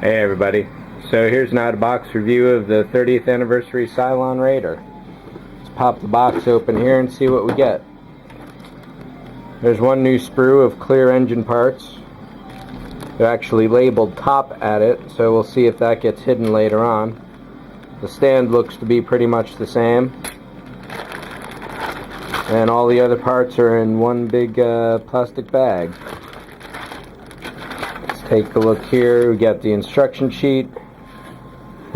Hey everybody, so here's an out-of-box review of the 30th anniversary Cylon Raider. Let's pop the box open here and see what we get. There's one new sprue of clear engine parts. They're actually labeled top at it, so we'll see if that gets hidden later on. The stand looks to be pretty much the same, and all the other parts are in one big plastic bag. Take a look here. We got the instruction sheet,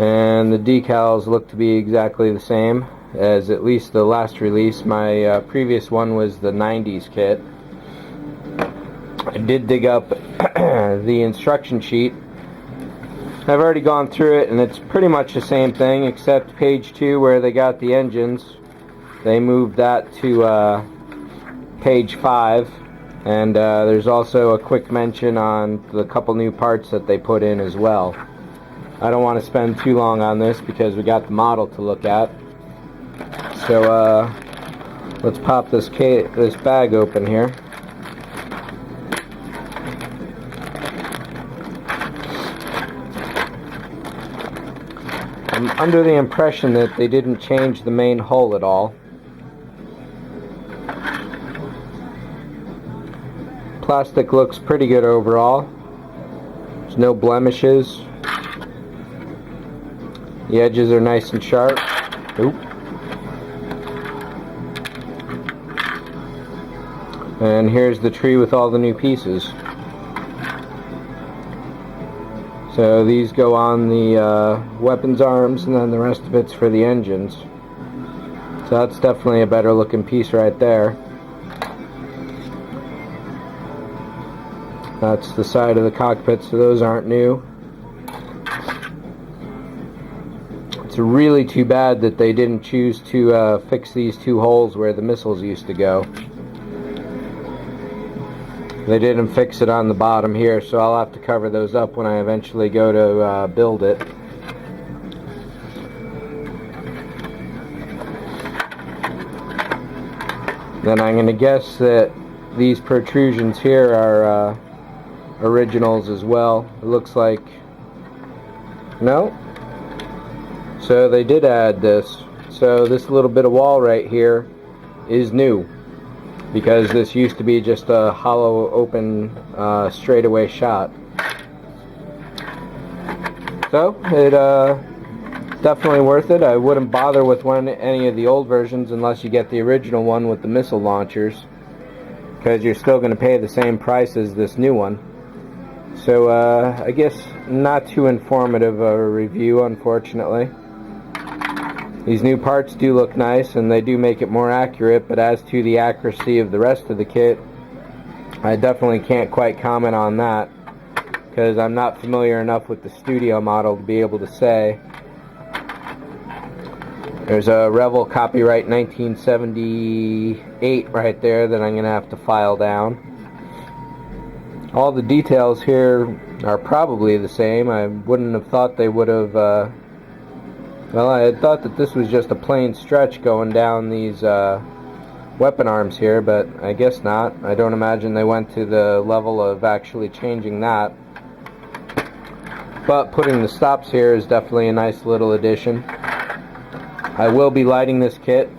and the decals look to be exactly the same as at least the last release. My previous one was the 90s kit. I did dig up the instruction sheet. I've already gone through it, and it's pretty much the same thing, except page 2 where they got the engines. They moved that to page 5. And there's also a quick mention on the couple new parts that they put in as well. I don't want to spend too long on this because we got the model to look at. So let's pop this bag open here. I'm under the impression that they didn't change the main hull at all. Plastic looks pretty good overall. There's no blemishes. The edges are nice and sharp. Oop. And here's the tree with all the new pieces. So these go on the weapons arms, and then the rest of it's for the engines. So that's definitely a better looking piece right there. That's the side of the cockpit, so those aren't new. It's really too bad that they didn't choose to fix these two holes where the missiles used to go. They didn't fix it on the bottom here, so I'll have to cover those up when I eventually go to build it. Then I'm going to guess that these protrusions here are originals as well. It looks like no, so they did add this. So this little bit of wall right here is new, because this used to be just a hollow open straightaway shot. So it definitely worth it. I wouldn't bother with any of the old versions unless you get the original one with the missile launchers, because you're still going to pay the same price as this new one. So I guess not too informative of a review, unfortunately. These new parts do look nice, and they do make it more accurate, but as to the accuracy of the rest of the kit, I definitely can't quite comment on that, because I'm not familiar enough with the studio model to be able to say. There's a Revell copyright 1978 right there that I'm going to have to file down. All the details here are probably the same. I wouldn't have thought they would have, well, I had thought that this was just a plain stretch going down these weapon arms here, but I guess not. I don't imagine they went to the level of actually changing that. But putting the stops here is definitely a nice little addition. I will be lighting this kit,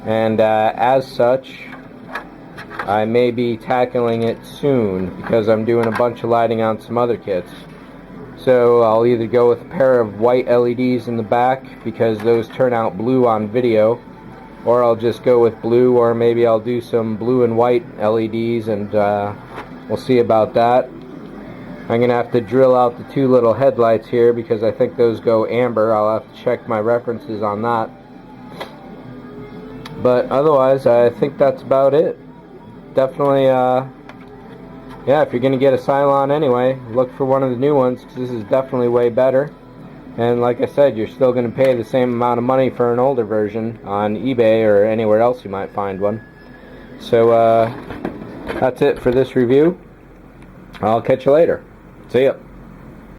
and as such, I may be tackling it soon, because I'm doing a bunch of lighting on some other kits. So I'll either go with a pair of white LEDs in the back, because those turn out blue on video, or I'll just go with blue, or maybe I'll do some blue and white LEDs, and we'll see about that. I'm going to have to drill out the two little headlights here, because I think those go amber. I'll have to check my references on that. But otherwise, I think that's about it. Definitely, yeah, if you're going to get a Cylon anyway, look for one of the new ones, because this is definitely way better. And like I said, you're still going to pay the same amount of money for an older version on eBay or anywhere else you might find one. So, that's it for this review. I'll catch you later. See ya.